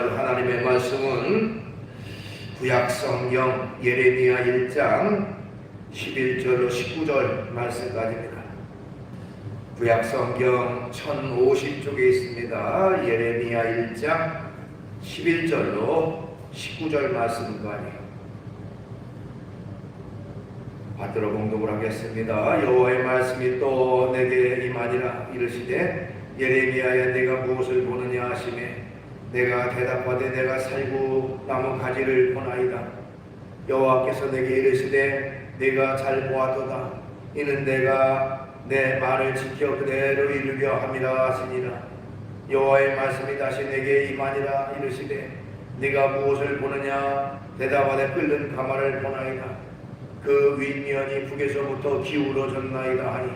묵상할 하나님의 말씀은 구약성경 예레미야 1장 11절로 19절 말씀까지입니다. 구약성경 1050쪽에 있습니다. 예레미야 1장 11절로 19절 말씀까지 받들어 공독을 하겠습니다. 여호와의 말씀이 또 내게 임하니라. 이르시되 예레미야야 내가 무엇을 보느냐 하시매 내가 대답하되 내가 살구 나무 가지를 보나이다. 여호와께서 내게 이르시되 내가 잘 보았도다. 이는 내가 내 말을 지켜 그대로 이루려 함이라 하시니라. 여호와의 말씀이 다시 내게 임하니라. 이르시되 네가 무엇을 보느냐. 대답하되 끓는 가마를 보나이다. 그 윗면이 북에서부터 기울어졌나이다 하니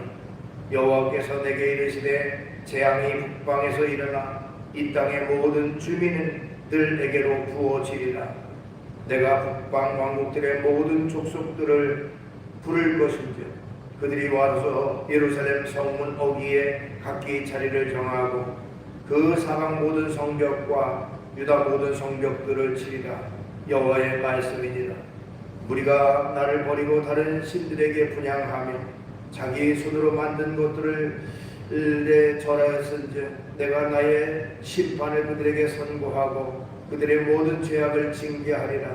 여호와께서 내게 이르시되 재앙이 북방에서 일어나 이 땅의 모든 주민들에게로 부어지리라. 내가 북방 왕국들의 모든 족속들을 부를 것인즉 그들이 와서 예루살렘 성문 어귀에 각기 자리를 정하고 그 사방 모든 성벽과 유다 모든 성벽들을 치리라. 여호와의 말씀이니라. 무리가 나를 버리고 다른 신들에게 분향하며 자기 손으로 만든 것들을 절하였은즉 내가 나의 심판을 그들에게 선고하고 그들의 모든 죄악을 징계하리라.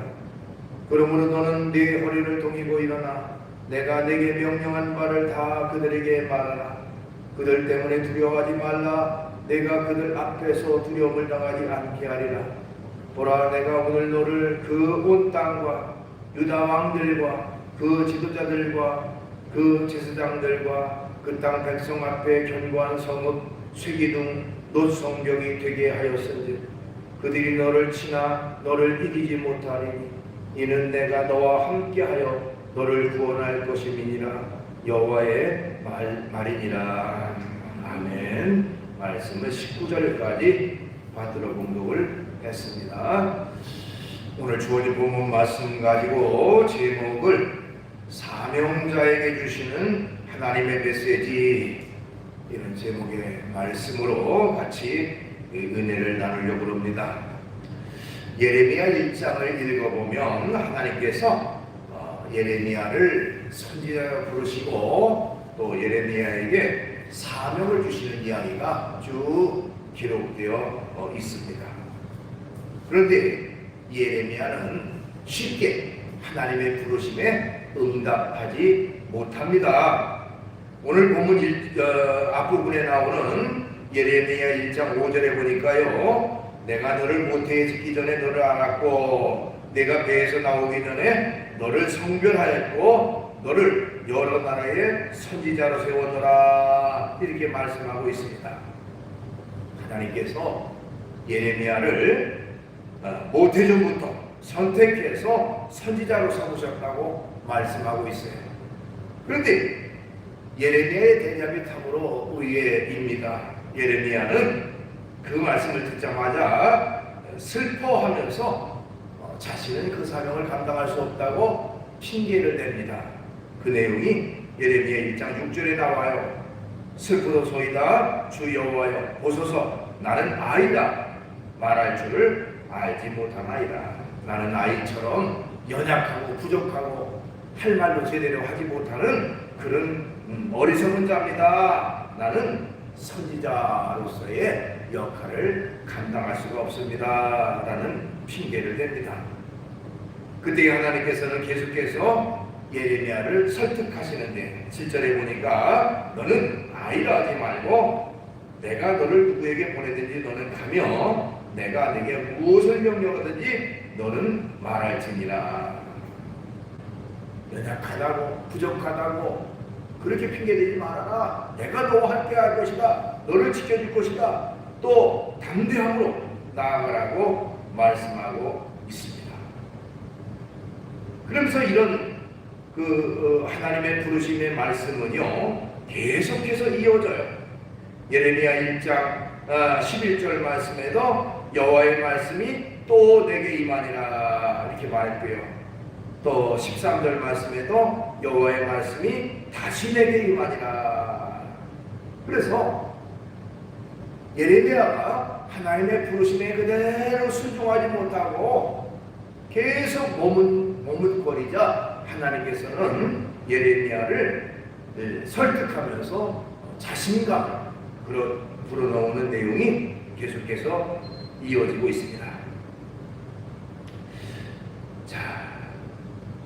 그러므로 너는 네 허리를 동이고 일어나 내가 내게 명령한 바를 다 그들에게 말하라. 그들 때문에 두려워하지 말라. 내가 그들 앞에서 두려움을 당하지 않게 하리라. 보라 내가 오늘 너를 그 온 땅과 유다 왕들과 그 지도자들과 그 제사장들과 그 땅 백성 앞에 견고한 성읍 쇠기둥 놋성벽이 되게 하였은즉 그들이 너를 치나 너를 이기지 못하리니 이는 내가 너와 함께하여 너를 구원할 것임이니라. 여호와의 말이니라. 아멘. 말씀은 19절까지 받들어 공독을 했습니다. 오늘 주어진 본문 말씀 가지고 제목을 사명자에게 주시는 하나님의 메시지, 이런 제목의 말씀으로 같이 은혜를 나누려고 합니다. 예레미야 1장을 읽어보면 하나님께서 예레미야를 선지자로 부르시고 또 예레미야에게 사명을 주시는 이야기가 쭉 기록되어 있습니다. 그런데 예레미야는 쉽게 하나님의 부르심에 응답하지 못합니다. 오늘 본문 앞부분에 나오는 예레미야 1장 5절에 보니까요, 내가 너를 모태에 짓기 전에 너를 알았고 내가 배에서 나오기 전에 너를 성별하였고 너를 여러 나라의 선지자로 세웠노라, 이렇게 말씀하고 있습니다. 하나님께서 예레미야를 모태전부터 선택해서 선지자로 삼으셨다고 말씀하고 있어요. 그런데 예레미야의 대답이 참으로 의외입니다. 예레미야는 그 말씀을 듣자마자 슬퍼하면서 자신은 그 사명을 감당할 수 없다고 핑계를 댑니다. 그 내용이 예레미야 1장 6절에 나와요. 슬프도소이다 주 여호와여 보소서 나는 아이다 말할 줄을 알지 못하나이다. 나는 아이처럼 연약하고 부족하고 할 말로 제대로 하지 못하는 그런 어리석은 자입니다. 나는 선지자로서의 역할을 감당할 수가 없습니다. 라는 핑계를 댑니다. 그때 하나님께서는 계속해서 예레미야를 설득하시는데 7절에 보니까 너는 아이라 하지 말고 내가 너를 누구에게 보내든지 너는 가며 내가 내게 무엇을 명령하든지 너는 말할지니라. 연약하다고 부족하다고 그렇게 핑계대지 말아라. 내가 너와 함께 할 것이다. 너를 지켜줄 것이다. 또 담대함으로 나아가라고 말씀하고 있습니다. 그러면서 이런 하나님의 부르심의 말씀은요 계속해서 이어져요. 예레미야 1장 11절 말씀에도 여호와의 말씀이 또 내게 임하니라 이렇게 말했고요. 또 13절 말씀에도 여호와의 말씀이 다시 내게 임하니라. 그래서 예레미야가 하나님의 부르심에 그대로 순종하여 대답하지 못하고 계속 머뭇거리자 하나님께서는 예레미야를 설득하면서 자신감을 불어넣는 내용이 계속해서 이어지고 있습니다. 자,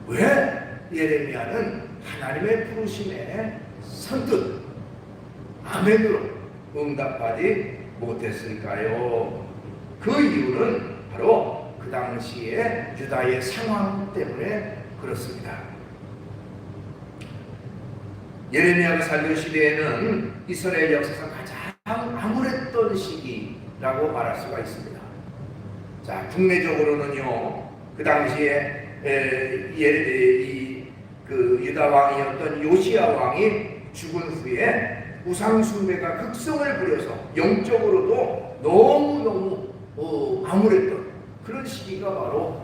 왜 예레미야는 하나님의 부르심에 선뜻 아멘으로 응답하지 못했을까요? 그 이유는 바로 그 당시의 유다의 상황 때문에 그렇습니다. 예레미야가 살던 시대에는 이스라엘 역사상 가장 암울했던 시기라고 말할 수가 있습니다. 자, 국내적으로는요, 그 당시에 그 유다 왕이었던 요시야 왕이 죽은 후에 우상 숭배가 극성을 부려서 영적으로도 너무너무 암울했던 그런 시기가 바로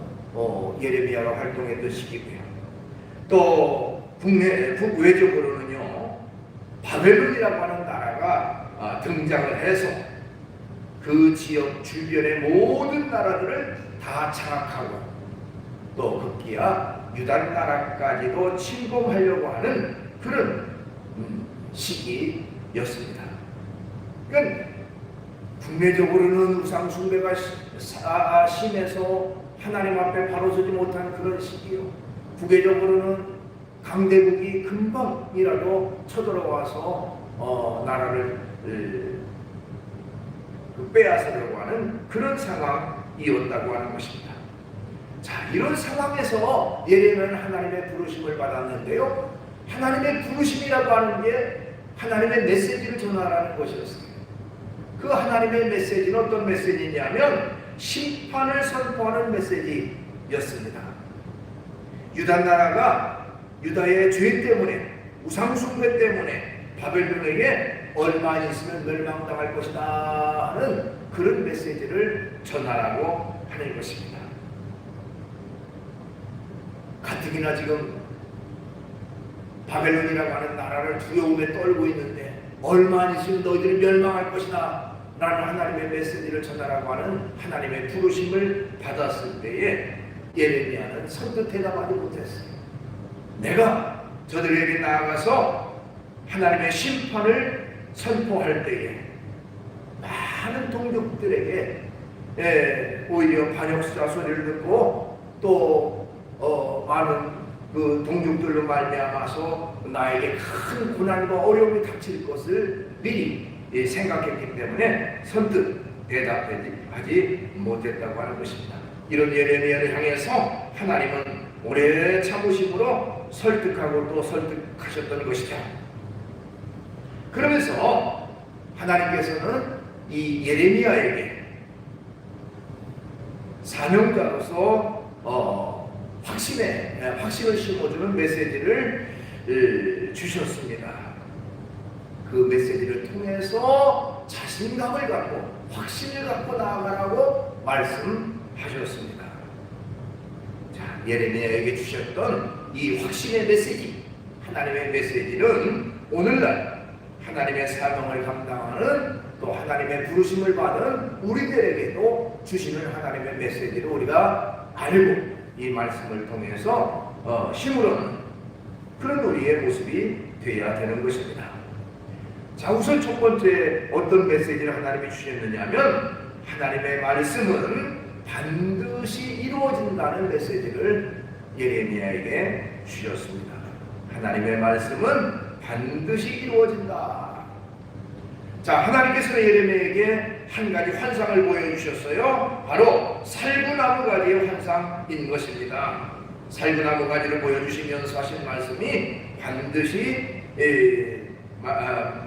예레미야가 활동했던 시기고요. 또 국외적으로는요, 바벨론이라고 하는 나라가 등장을 해서 그 지역 주변의 모든 나라들을 다 장악하고 또 급기야 유다 나라까지도 침공하려고 하는 그런 시기였습니다. 그러니까 국내적으로는 우상 숭배가 심해서 하나님 앞에 바로 서지 못한 그런 시기요. 국외적으로는 강대국이 금방이라도 쳐들어와서 나라를 빼앗으려고 하는 그런 상황이었다고 하는 것입니다. 자, 이런 상황에서 예레미야는 하나님의 부르심을 받았는데요, 하나님의 부르심이라고 하는 게 하나님의 메시지를 전하라는 것이었습니다. 그 하나님의 메시지는 어떤 메시지냐면 심판을 선포하는 메시지였습니다. 유다 나라가 유다의 죄 때문에, 우상숭배 때문에 바벨론에게 얼마 있으면 멸망당할 것이다 하는 그런 메시지를 전하라고 하는 것입니다. 가뜩이나 지금 바벨론이라고 하는 나라를 두려움에 떨고 있는데 얼마 있으면 너희들이 멸망할 것이다 라는 하나님의 메시지를 전하라고 하는 하나님의 부르심을 받았을 때에 예레미야는 선뜻 대답하지 못했어요. 내가 저들에게 나아가서 하나님의 심판을 선포할 때에 많은 동족들에게 오히려 반역수자 소리를 듣고 또 많은 그 동족들로 말미암아서 나에게 큰 고난과 어려움이 닥칠 것을 미리 생각했기 때문에 선뜻 대답하지 못했다고 하는 것입니다. 이런 예레미야를 향해서 하나님은 오래 참으심으로 설득하고 또 설득하셨던 것이죠. 그러면서 하나님께서는 이 예레미야에게 사명자로서 확신을 심어주는 메시지를 주셨습니다. 그 메시지를 통해서 자신감을 갖고 확신을 갖고 나아가라고 말씀하셨습니다. 자, 예레미야에게 주셨던 이 확신의 메시지, 하나님의 메시지는 오늘날 하나님의 사명을 감당하는 또 하나님의 부르심을 받은 우리들에게도 주시는 하나님의 메시지를 우리가 알고 이 말씀을 통해서 힘으로는 그런 우리의 모습이 되어야 되는 것입니다. 자, 우선 첫 번째 어떤 메시지를 하나님이 주셨느냐면 하나님의 말씀은 반드시 이루어진다는 메시지를 예레미야에게 주셨습니다. 하나님의 말씀은 반드시 이루어진다. 자, 하나님께서는 예레미야에게 한 가지 환상을 보여주셨어요. 바로 살구나무 가지의 환상인 것입니다. 살구나무 가지를 보여주시면서 하신 말씀이 반드시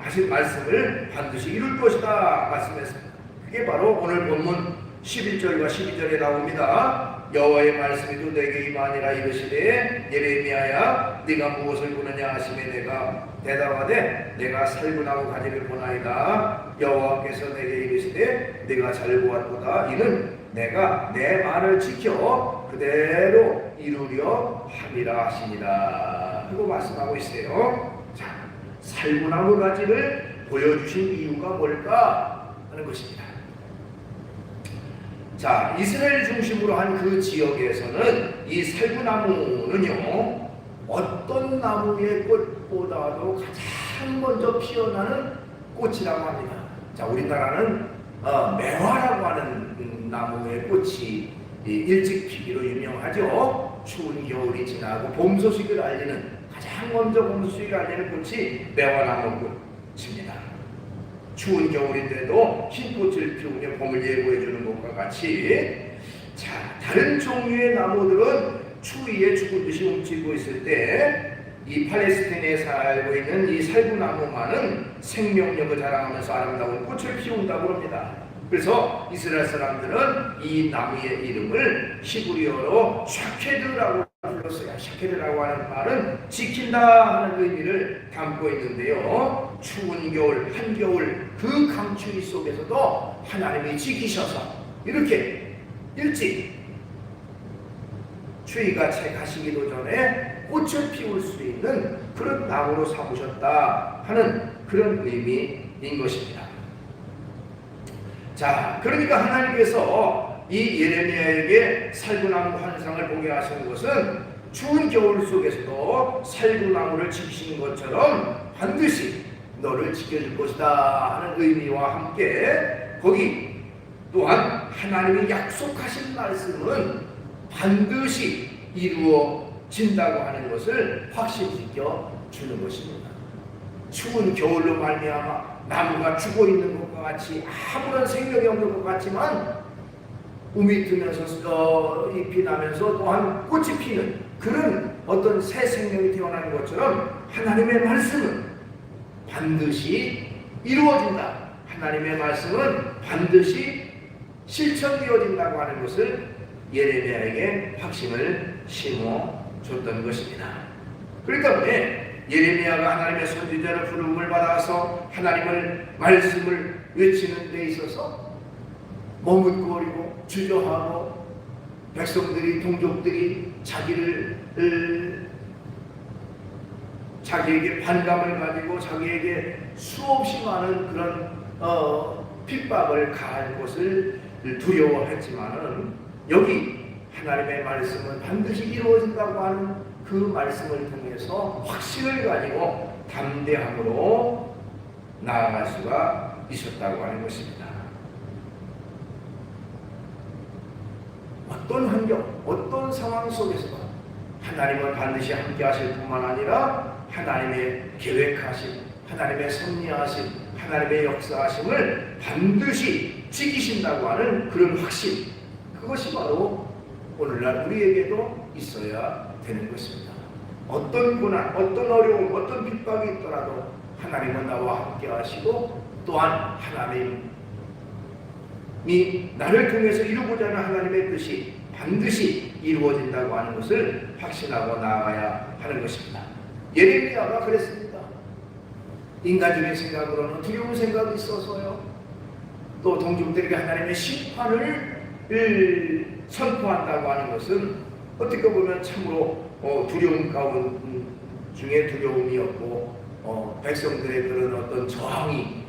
하신 말씀을 반드시 이룰 것이다 말씀했습니다. 그게 바로 오늘 본문 11절과 12절에 나옵니다. 여호와의 말씀이 또 내게 임하니라 이르시되 예레미야야 네가 무엇을 보느냐 하시매 내가 대답하되 내가 살구나무 가지를 보나이다. 여호와께서 내게 이르시되 네가 잘 보았도다. 이는 내가 내 말을 지켜 그대로 이루려 함이라 하시니라. 그리고 말씀하고 있어요. 자, 살구나무 가지를 보여주신 이유가 뭘까 하는 것입니다. 자, 이스라엘 중심으로 한 그 지역에서는 이 살구나무는요, 어떤 나무의 꽃보다도 가장 먼저 피어나는 꽃이라고 합니다. 자, 우리나라는 매화라고 하는 나무의 꽃이 일찍 피기로 유명하죠. 추운 겨울이 지나고 봄 소식을 알리는, 가장 먼저 봄 소식을 알리는 꽃이 매화나무 꽃입니다. 추운 겨울인데도 흰 꽃을 피우며 봄을 예고해 주는 것과 같이, 자, 다른 종류의 나무들은 추위에 죽은 듯이 움츠리고 있을 때 이 팔레스타인에 살고 있는 이 살구나무만은 생명력을 자랑하면서 아름다운 꽃을 피운다고 합니다. 그래서 이스라엘 사람들은 이 나무의 이름을 히브리어로 샤케드라고 불렀어요. 샤케드라고 하는 말은 지킨다 하는 의미를 담고 있는데요, 추운 겨울, 한겨울 그 강추위 속에서도 하나님이 지키셔서 이렇게 일찍 추위가 채 가시기도 전에 꽃을 피울 수 있는 그런 나무로 삼으셨다 하는 그런 의미인 것입니다. 자, 그러니까 하나님께서 이 예레미야에게 살구나무 환상을 보게 하신 것은 추운 겨울 속에서도 살구나무를 지키신 것처럼 반드시 너를 지켜줄 것이다 하는 의미와 함께, 거기 또한 하나님이 약속하신 말씀은 반드시 이루어진다고 하는 것을 확신시켜 주는 것입니다. 추운 겨울로 말미암아 나무가 죽어 있는 것과 같이, 아무런 생명이 없는 것 같지만 움이 트면서 잎이 나면서 또한 꽃이 피는 그런 어떤 새 생명이 태어나는 것처럼 하나님의 말씀은 반드시 이루어진다. 하나님의 말씀은 반드시 실천되어진다고 하는 것을 예레미야에게 확신을 심어줬던 것입니다. 그렇기 때문에 예레미야가 하나님의 선지자로 부름을 받아서 하나님의 말씀을 외치는 데 있어서 머뭇거리고 주저하고, 백성들이, 동족들이 자기에게 반감을 가지고 자기에게 수없이 많은 그런 핍박을 가할 것을 두려워했지만은, 여기 하나님의 말씀은 반드시 이루어진다고 하는 그 말씀을 통해서 확신을 가지고 담대함으로 나아갈 수가 있었다고 하는 것입니다. 어떤 환경, 어떤 상황 속에서도 하나님은 반드시 함께 하실 뿐만 아니라 하나님의 계획하심, 하나님의 섭리하심, 하나님의 역사하심을 반드시 지키신다고 하는 그런 확신, 그것이 바로 오늘날 우리에게도 있어야 되는 것입니다. 어떤 고난, 어떤 어려움, 어떤 핍박이 있더라도 하나님은 나와 함께 하시고, 또한 하나님이 나를 통해서 이루고자 하는 하나님의 뜻이 반드시 이루어진다고 하는 것을 확신하고 나아가야 하는 것입니다. 예레미야가 그랬습니다. 인간적인 생각으로는 두려운 생각이 있어서요, 또 동족들에게 하나님의 심판을 선포한다고 하는 것은 어떻게 보면 참으로 두려움 가운 중에 두려움이었고, 백성들의 그런 어떤 저항이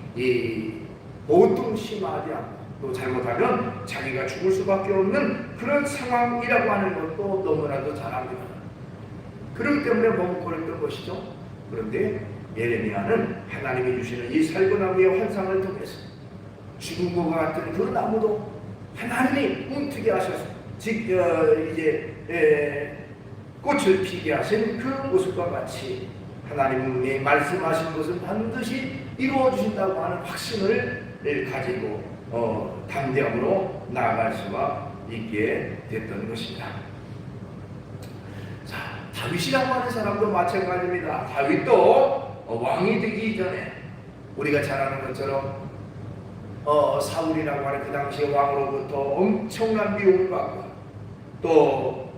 보통 심하지 않고, 또 잘못하면 자기가 죽을 수밖에 없는 그런 상황이라고 하는 것도 너무나도 잘 압니다. 그렇기 때문에 머뭇거렸던 것이죠. 그런데 예레미야는 하나님이 주시는 이 살구나무의 환상을 통해서 죽은 것 같은 그 나무도 하나님이 움트게 하셔서 꽃을 피게 하신 그 모습과 같이 하나님이 말씀하신 것은 반드시 이루어 주신다고 하는 확신을 가지고 담대함으로 나아갈 수가 있게 됐던 것입니다. 자, 다윗이라고 하는 사람도 마찬가지입니다. 다윗도 왕이 되기 전에 우리가 잘 아는 것처럼 사울이라고 하는 그 당시의 왕으로부터 엄청난 미움을 받고, 또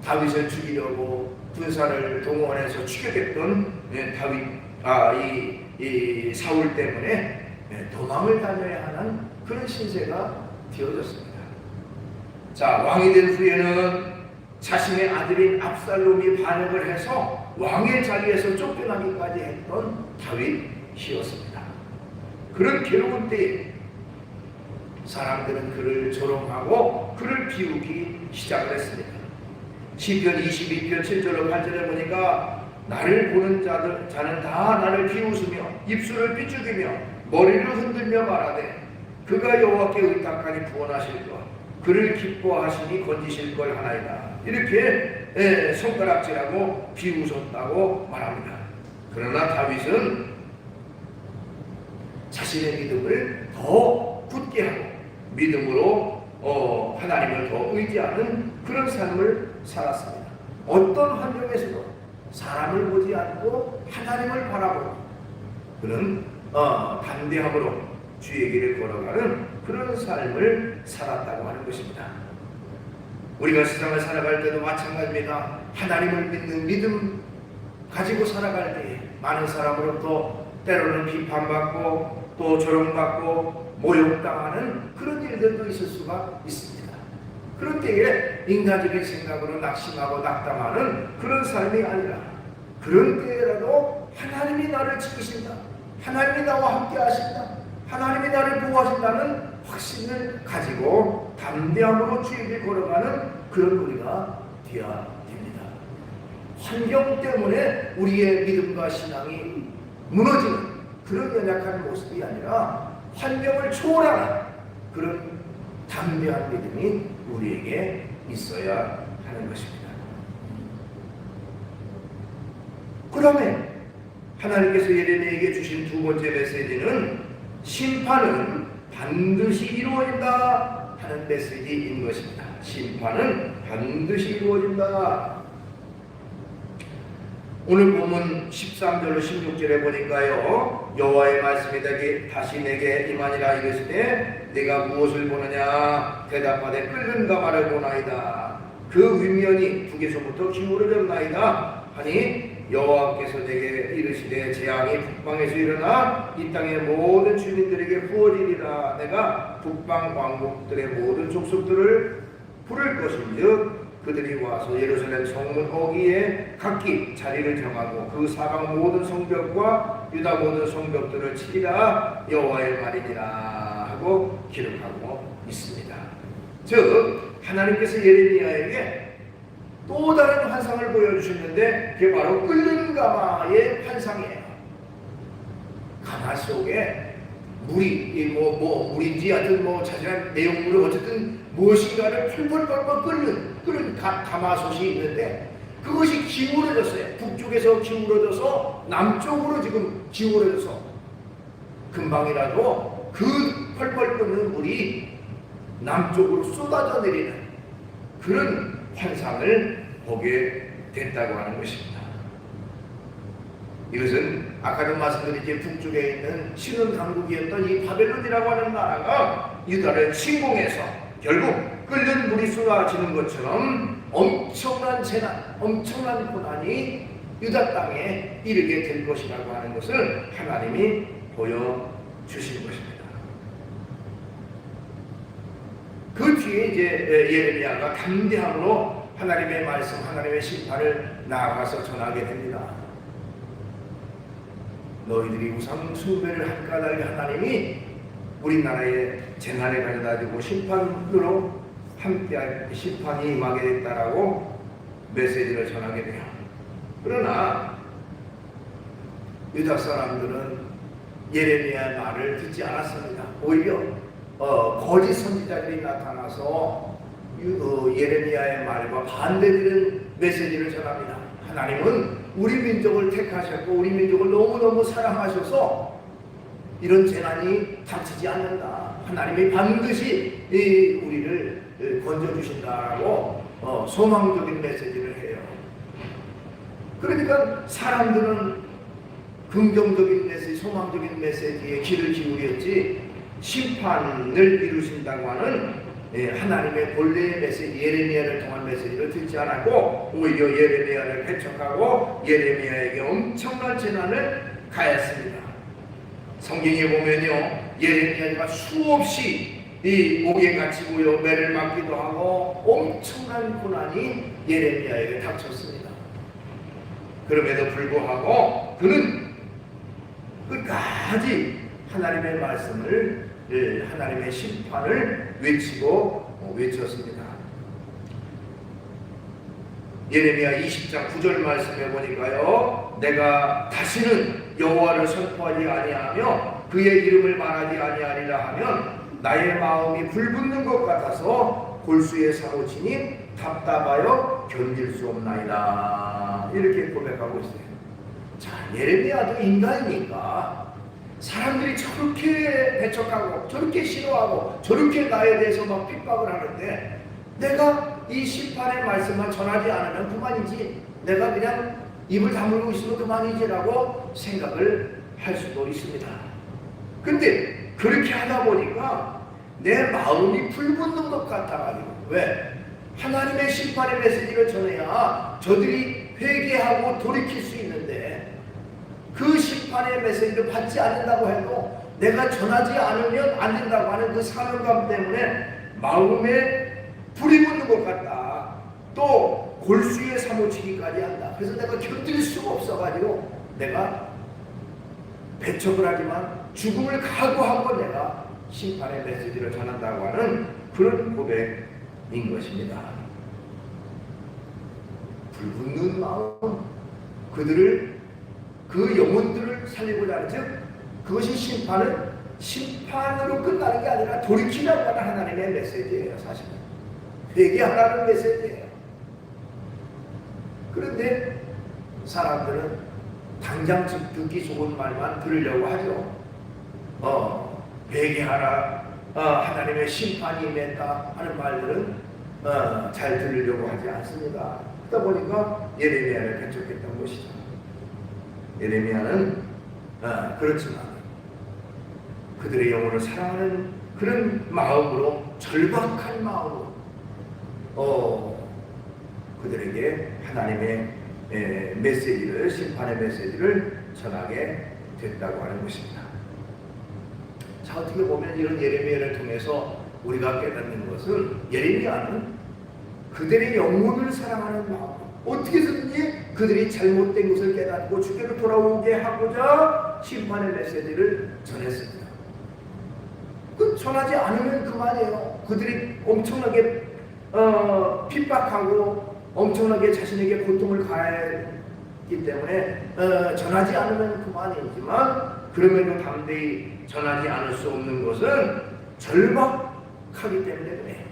다윗을 죽이려고 군사를 동원해서 추격했던 이 사울 때문에 도망을 다녀야 하는 그런 신세가 되어졌습니다. 자, 왕이 된 후에는 자신의 아들인 압살롬이 반역을 해서 왕의 자리에서 쫓겨나기까지 했던 다윗이었습니다. 그런 괴로운 때에 사람들은 그를 조롱하고 그를 비우기 시작을 했습니다. 시편 22편 7절로 8절에 보니까 나를 보는 자는 다 나를 비웃으며 입술을 삐죽이며 머리를 흔들며 말하되 그가 여호와께 의탁하니 구원하실 것 그를 기뻐하시니 건지실 걸 하나이다. 이렇게 손가락질하고 비웃었다고 말합니다. 그러나 다윗은 자신의 믿음을 더 굳게 하고 믿음으로 하나님을 더 의지하는 그런 삶을 살았습니다. 어떤 환경에서도 사람을 보지 않고 하나님을 바라보고 그는 담대함으로 주의 길을 걸어가는 그런 삶을 살았다고 하는 것입니다. 우리가 세상을 살아갈 때도 마찬가지입니다. 하나님을 믿는 믿음 가지고 살아갈 때 많은 사람으로부터 때로는 비판받고 또 조롱받고 모욕당하는 그런 일들도 있을 수가 있습니다. 그런 때에 인간적인 생각으로 낙심하고 낙담하는 그런 삶이 아니라 그런 때라도 하나님이 나를 지키신다, 하나님이 나와 함께 하신다, 하나님이 나를 보호하신다는 확신을 가지고 담대함으로 주의 길 걸어가는 그런 우리가 되어야 됩니다. 환경 때문에 우리의 믿음과 신앙이 무너지는 그런 연약한 모습이 아니라 환경을 초월하는 그런 담대한 믿음이 우리에게 있어야 하는 것입니다. 그 다음에 하나님께서 예레미야에게 주신 두 번째 메시지는 심판은 반드시 이루어진다 하는 메시지인 것입니다. 심판은 반드시 이루어진다. 오늘 본문 13절로 16절에 보니까요, 여호와의 말씀이 다시 내게 임하니라 이르시되 내가 무엇을 보느냐 대답하되 끓는 가마를 보나이다. 그 윗면이 북에서부터 기울어졌나이다 하니 여호와께서 내게 이르시되 재앙이 북방에서 일어나 이 땅의 모든 주민들에게 부어지리라. 내가 북방 왕국들의 모든 족속들을 부를 것인즉 그들이 와서 예루살렘 성문 어귀에 각기 자리를 정하고 그 사방 모든 성벽과 유다 모든 성벽들을 치리라. 여호와의 말이니라 하고 기록하고 있습니다. 즉 하나님께서 예레미야에게 또 다른 환상을 보여주셨는데 그게 바로 끓는 가마의 환상이에요. 가마 속에 물이 물인지 하여튼 자세한 내용물을 어쨌든 무엇인가를 펄펄펄펄 끓는 가마솥이 있는데 그것이 기울어졌어요. 북쪽에서 기울어져서 남쪽으로 지금 기울어져서 금방이라도 그 펄펄 끓는 물이 남쪽으로 쏟아져 내리는 그런 환상을 보게 됐다고 하는 것입니다. 이것은 아까도 말씀드린 북쪽에 있는 신흥 강국이었던 이 바벨론이라고 하는 나라가 유다를 침공해서 결국 끓는 물이 쏟아지는 것처럼 엄청난 재난, 엄청난 고난이 유다 땅에 이르게 될 것이라고 하는 것을 하나님이 보여주신 것입니다. 그 뒤에 이제 예레미야가 담대함으로 하나님의 말씀, 하나님의 심판을 나아가서 전하게 됩니다. 너희들이 우상 숭배를 한 까닭에 하나님이 우리나라에 재난을 가져다 주고 심판으로 함께할 심판이 임하게 됐다라고 메시지를 전하게 돼요. 그러나 유다 사람들은 예레미야의 말을 듣지 않았습니다. 오히려 거짓 선지자들이 나타나서 예레미야의 말과 반대되는 메시지를 전합니다. 하나님은 우리 민족을 택하셨고 우리 민족을 너무너무 사랑하셔서 이런 재난이 닥치지 않는다. 하나님이 반드시 우리를 건져주신다라고 소망적인 메시지를 해요. 그러니까 사람들은 긍정적인 메시지, 소망적인 메시지에 귀를 기울였지 심판을 이루신다고 하는 하나님의 본래의 메시지, 예레미야를 통한 메시지를 듣지 않았고 오히려 예레미야를 배척하고 예레미야에게 엄청난 재난을 가했습니다. 성경에 보면요, 예레미야가 수없이 이 옥에 갇히고요, 매를 맞기도 하고 엄청난 고난이 예레미야에게 닥쳤습니다. 그럼에도 불구하고 그는 끝까지 하나님의 말씀을 하나님의 심판을 외쳤습니다. 예레미야 20장 9절 말씀해 보니까요, 내가 다시는 여호와를 선포하지 아니하며 그의 이름을 말하지 아니하리라 하면 나의 마음이 불붙는 것 같아서 골수에 사무치니 답답하여 견딜 수 없나이다. 이렇게 고백하고 있어요. 자, 예레미야도 인간이니까 사람들이 저렇게 배척하고 저렇게 싫어하고 저렇게 나에 대해서 막 핍박을 하는데 내가 이 심판의 말씀만 전하지 않으면 그만이지, 내가 그냥 입을 다물고 있으면 그만이지라고 생각을 할 수도 있습니다. 근데 그렇게 하다 보니까 내 마음이 불붙는 것 같아가지고, 왜? 하나님의 심판의 메시지를 전해야 저들이 회개하고 돌이킬 수 있는데 그 심판의 메시지를 받지 않는다고 해도 내가 전하지 않으면 안 된다고 하는 그 사명감 때문에 마음에 불이 붙는 것 같다. 또 골수에 사무치기까지 한다. 그래서 내가 견딜 수가 없어가지고 내가 배척을 하지만 죽음을 각오하고 내가 심판의 메시지를 전한다고 하는 그런 고백인 것입니다. 불붙는 마음, 그 영혼들을 살리고자 하는, 즉 그것이 심판으로 끝나는 게 아니라 돌이키라고 하는 하나님의 메시지예요. 사실은 회개하라는 메시지예요. 그런데 사람들은 당장 듣기 좋은 말만 들으려고 하죠. 회개하라, 하나님의 심판이 임했다 하는 말들은 잘 들으려고 하지 않습니다. 그러다 보니까 예레미야를 배척했던 것이죠. 예레미야는 그렇지만 그들의 영혼을 사랑하는 그런 마음으로, 절박한 마음으로 그들에게 하나님의 메시지를, 심판의 메시지를 전하게 됐다고 하는 것입니다. 자, 어떻게 보면 이런 예레미야를 통해서 우리가 깨닫는 것은, 예레미야는 그들의 영혼을 사랑하는 마음, 어떻게 해서든지 그들이 잘못된 것을 깨닫고 주께로 돌아오게 하고자 심판의 메시지를 전했습니다. 그 전하지 않으면 그만이에요. 그들이 엄청나게 핍박하고 엄청나게 자신에게 고통을 가했기 때문에 전하지 않으면 그만이지만, 그럼에도 담대히 전하지 않을 수 없는 것은 절박하기 때문에 그래요.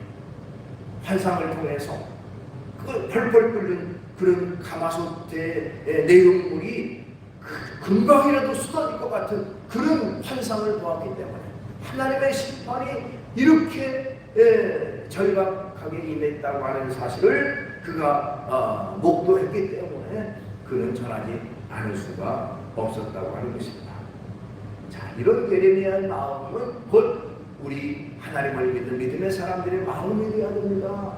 환상을 통해서 그 펄펄 끓는 그런 가마솥의 내용물이 금방이라도 쏟아질 것 같은 그런 환상을 보았기 때문에 하나님의 심판이 이렇게 절박하게 임했다고 하는 사실을 그가 목도했기 때문에 그는 전하지 않을 수가 없었다고 하는 것입니다. 자, 이런 예레미야의 마음은 곧 우리 하나님을 믿는 믿음의 사람들의 마음이 되어야 됩니다.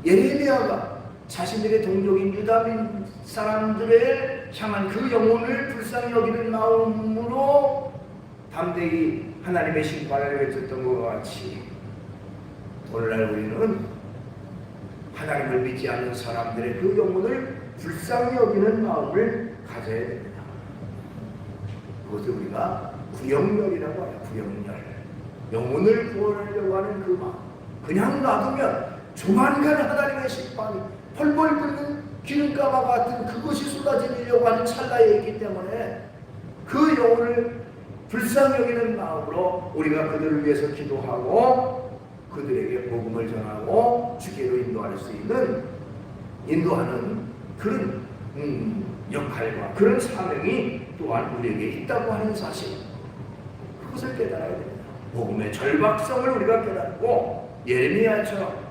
예레미야가 자신들의 동족인 유다민 사람들을 향한 그 영혼을 불쌍히 여기는 마음으로 담대히 하나님의 심판을 외쳤던 것과 같이, 오늘날 우리는 하나님을 믿지 않는 사람들의 그 영혼을 불쌍히 여기는 마음을 가져야 됩니다. 그것을 우리가 구역열이라고 해요. 구역열. 영혼을 구원하려고 하는 그 마음. 그냥 놔두면 조만간 하나님의 심판이 펄펄 끓는 기름가마 같은 그것이 쏟아지려고 하는 찰나에 있기 때문에 그 영혼을 불쌍히 여기는 마음으로 우리가 그들을 위해서 기도하고 그들에게 복음을 전하고 주께로 인도할 수 있는, 인도하는 그런 역할과 그런 사명이 또한 우리에게 있다고 하는 사실, 그것을 깨달아야 됩니다. 복음의 절박성을 우리가 깨닫고 예레미야처럼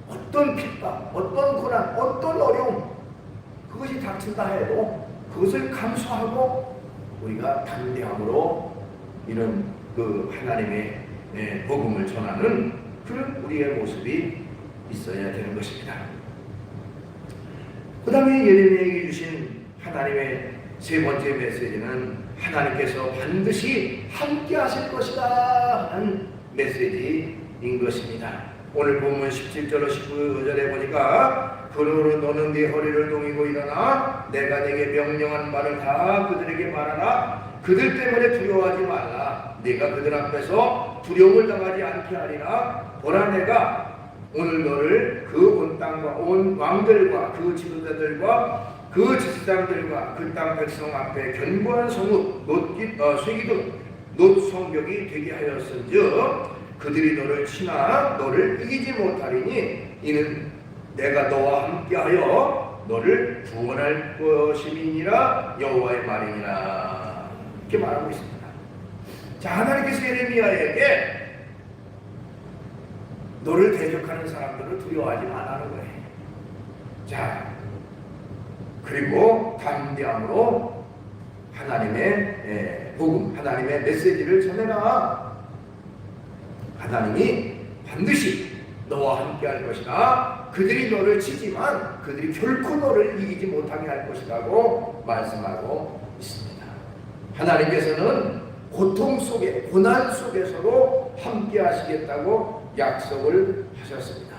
어떤 핍박, 어떤 고난, 어떤 어려움 그것이 닥친다 해도 그것을 감수하고 우리가 담대함으로 이런 그 하나님의 복음을 전하는 그런 우리의 모습이 있어야 되는 것입니다. 그 다음에 예레미야에게 주신 하나님의 세 번째 메시지는 하나님께서 반드시 함께 하실 것이다 하는 메시지인 것입니다. 오늘 본문 17절로 19절에 보니까, 그러므로 너는 네 허리를 동이고 일어나 내가 네게 명령한 말을 다 그들에게 말하라. 그들 때문에 두려워하지 말라. 네가 그들 앞에서 두려움을 당하지 않게 하리라. 보라, 내가 오늘 너를 그 온 땅과 온 왕들과 그 지도자들과 그 제사장들과 그 땅 백성 앞에 견고한 성읍 쇠기둥 놋성벽이 되게 하였은즉 그들이 너를 치나 너를 이기지 못하리니 이는 내가 너와 함께하여 너를 구원할 것임이니라. 여호와의 말이니라. 이렇게 말하고 있습니다. 자, 하나님께서 예레미야에게 너를 대적하는 사람들을 두려워하지 말라는 거예요. 자, 그리고 담대함으로 하나님의 복음, 하나님의 메시지를 전해라. 하나님이 반드시 너와 함께 할 것이다. 그들이 너를 치지만 그들이 결코 너를 이기지 못하게 할 것이라고 말씀하고 있습니다. 하나님께서는 고통 속에, 고난 속에서도 함께 하시겠다고 약속을 하셨습니다.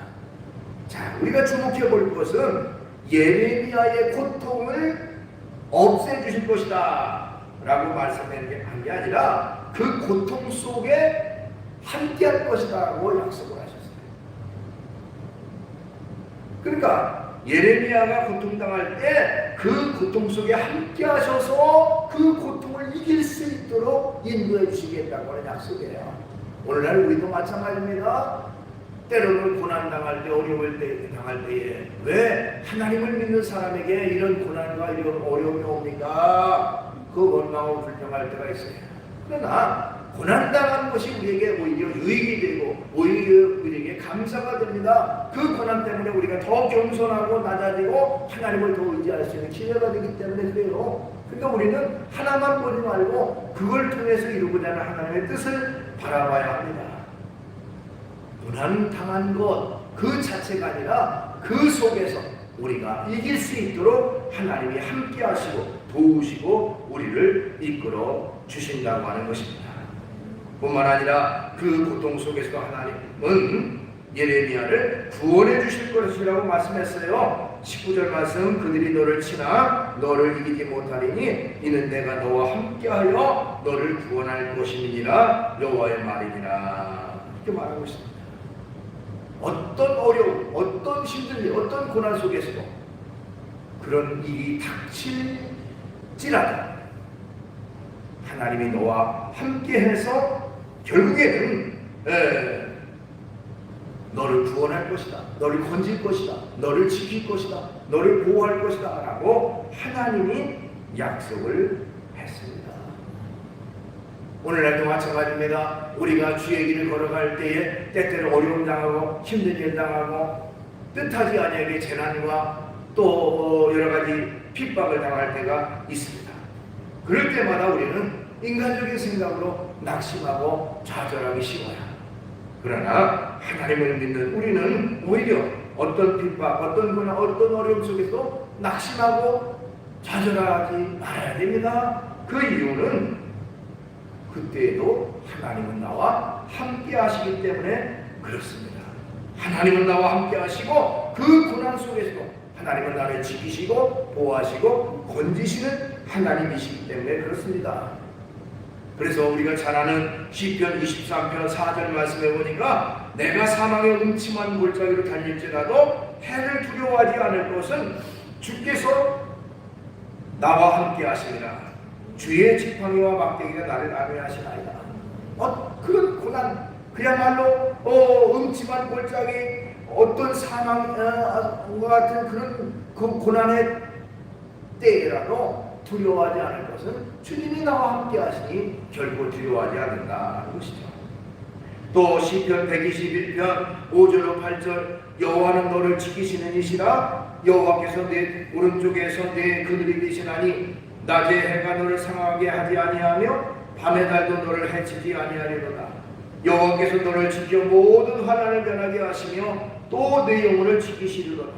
자, 우리가 주목해 볼 것은 예레미야의 고통을 없애주실 것이다 라고 말씀한 게 아니라 그 고통 속에 함께 할 것이다 라고 약속을 하셨어요. 그러니까 예레미야가 고통당할 때 그 고통 속에 함께 하셔서 그 고통을 이길 수 있도록 인도해 주시겠다고 하는 약속이에요. 오늘날 우리도 마찬가지입니다. 때로는 고난당할 때, 어려울 때, 당할 때에 왜 하나님을 믿는 사람에게 이런 고난과 이런 어려움이 옵니까? 그 원망하고 불평할 때가 있어요. 그러나 고난당하는 것이 우리에게 오히려 유익이 되고 오히려 우리에게 감사가 됩니다. 그 고난 때문에 우리가 더 겸손하고 낮아지고 하나님을 더 의지할 수 있는 기회가 되기 때문에 그래요. 그러니까 우리는 하나만 보지 말고 그걸 통해서 이루고자 하는 하나님의 뜻을 바라봐야 합니다. 고난 당한 것 그 자체가 아니라 그 속에서 우리가 이길 수 있도록 하나님이 함께 하시고 도우시고 우리를 이끌어 주신다고 하는 것입니다. 뿐만 아니라 그 고통 속에서도 하나님은 예레미야를 구원해 주실 것이라고 말씀했어요. 19절 말씀, 그들이 너를 치나 너를 이기지 못하리니 이는 내가 너와 함께하여 너를 구원할 것임이니라. 여호와의 말이니라. 이렇게 말하고 있습니다. 어떤 어려움, 어떤 힘든 일, 어떤 고난 속에서도 그런 일이 닥칠지라도 하나님이 너와 함께해서 결국에는 너를 구원할 것이다, 너를 건질 것이다, 너를 지킬 것이다, 너를 보호할 것이다 라고 하나님이 약속을 했습니다. 오늘날도 마찬가지입니다. 우리가 주의 길을 걸어갈 때에 때때로 어려움 당하고 힘든 일 당하고 뜻하지 아니하게 재난과 또 여러 가지 핍박을 당할 때가 있습니다. 그럴 때마다 우리는 인간적인 생각으로 낙심하고 좌절하기 쉬워요. 그러나 하나님을 믿는 우리는 오히려 어떤 핍박, 어떤 고난, 어떤 어려움 속에서 낙심하고 좌절하지 말아야 됩니다. 그 이유는 그때에도 하나님은 나와 함께 하시기 때문에 그렇습니다. 하나님은 나와 함께 하시고 그 고난 속에서도 하나님은 나를 지키시고 보호하시고 건지시는 하나님이시기 때문에 그렇습니다. 그래서 우리가 잘 아는 시편 23편 4절 말씀해 보니까 내가 사망의 음침한 골짜기로 달릴지라도 해를 두려워하지 않을 것은 주께서 나와 함께 하시니라. 주의 지팡이와 막대기가 나를 안위하시나이다. 그런 고난, 그야말로 음침한 골짜기, 어떤 사망과 같은 그런 고난의 때라도 두려워하지 않을 것은 주님이 나와 함께 하시니 결코 두려워하지 않는다는 것이죠. 또 시편 121편 5절로 8절 여호와는 너를 지키시는 이시라. 여호와께서 내 오른쪽에서 내 그늘이 되시나니 낮에 해가 너를 상하게 하지 아니하며 밤의 달도 너를 해치지 아니하리로다. 여호와께서 너를 지켜 모든 환난을 면하게 하시며 또 내 영혼을 지키시리로다.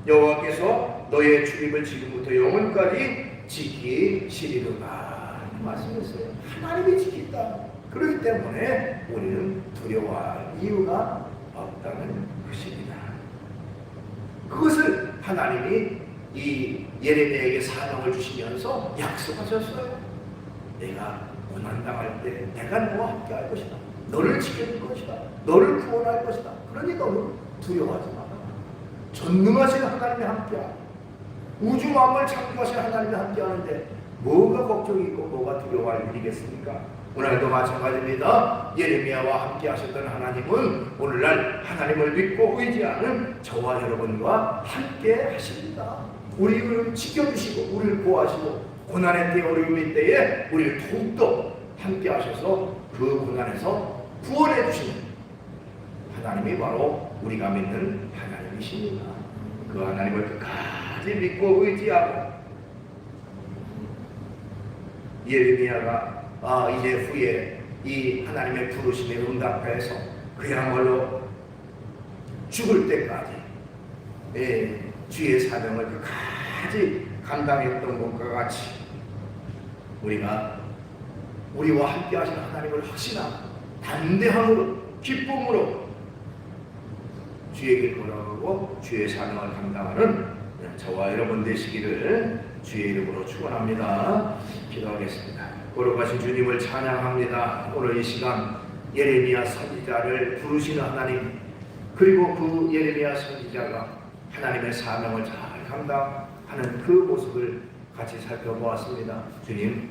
여호와께서 너의 출입을 지금부터 영원까지 지키시리로다. 말씀했어요. 하나님이 지킨다. 그렇기 때문에 우리는 두려워할 이유가 없다는 것입니다. 그것을 하나님이 이 예레미야에게 사명을 주시면서 약속하셨어요. 내가 고난당할 때 내가 너와 함께 할 것이다. 너를 지켜줄 것이다. 너를 구원할 것이다. 그러니 너는 두려워하지 마라. 전능하신 하나님이 함께하고 우주 만물 창조하신 하나님이 함께하는데 뭐가 걱정이 있고 뭐가 두려워할 일이겠습니까? 오늘도 마찬가지입니다. 예레미야와 함께 하셨던 하나님은 오늘날 하나님을 믿고 의지하는 저와 여러분과 함께 하십니다. 우리를 지켜주시고 우리를 보호하시고 고난의 때 어려움의 때에 우리를 더욱더 함께 하셔서 그 고난에서 구원해 주시는 하나님이 바로 우리가 믿는 하나님이십니다. 그 하나님을 끝까지 믿고 의지하고 예레미야가 이제 후에 이 하나님의 부르심에 응답해서 그야말로 죽을 때까지 주의 사명을 끝까지 감당했던 것과 같이 우리와 함께 하시는 하나님을 확신하고 담대함으로 기쁨으로 주의 길 걸어가고 주의 사명을 감당하는 저와 여러분 되시기를 주의 이름으로 축원합니다. 기도하겠습니다. 거룩하신 주님을 찬양합니다. 오늘 이 시간 예레미야 선지자를 부르시는 하나님, 그리고 그 예레미야 선지자가 하나님의 사명을 잘 감당하는 그 모습을 같이 살펴보았습니다. 주님,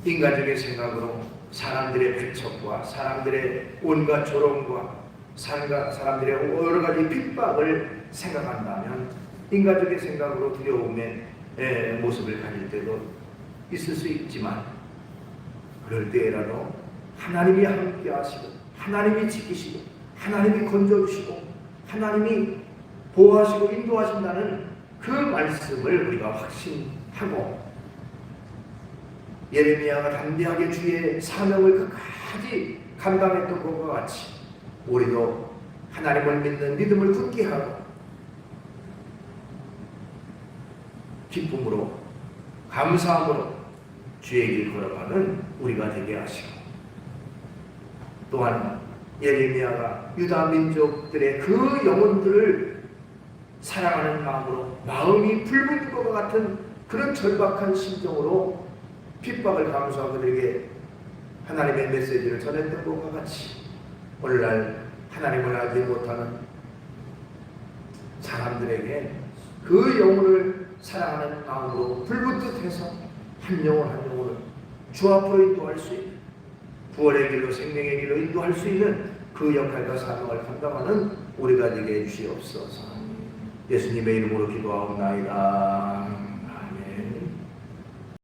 인간적인 생각으로 사람들의 배척과 사람들의 온갖 조롱과 사람들의 여러 가지 핍박을 생각한다면 인간적인 생각으로 두려움의 모습을 가질 때도 있을 수 있지만, 그럴 때라도 하나님이 함께 하시고 하나님이 지키시고 하나님이 건져주시고 하나님이 보호하시고 인도하신다는 그 말씀을 우리가 확신하고 예레미야가 담대하게 주의 사명을 끝까지 감당했던 것과 같이 우리도 하나님을 믿는 믿음을 굳게 하고 기쁨으로 감사함으로 주의 길 걸어가는 우리가 되게 하시고, 또한 예레미야가 유다 민족들의 그 영혼들을 사랑하는 마음으로 마음이 불붙는 것과 같은 그런 절박한 심정으로 핍박을 감수하고 그들에게 하나님의 메시지를 전했던 것과 같이 오늘날 하나님을 알지 못하는 사람들에게 그 영혼을 사랑하는 마음으로 불붙듯해서 한 영혼 한 영혼을 주 앞으로 인도할 수 있는, 부활의 길로 생명의 길로 인도할 수 있는 그 역할과 사명을 감당하는 우리가 되게 해주시옵소서. 예수님의 이름으로 기도하옵나이다.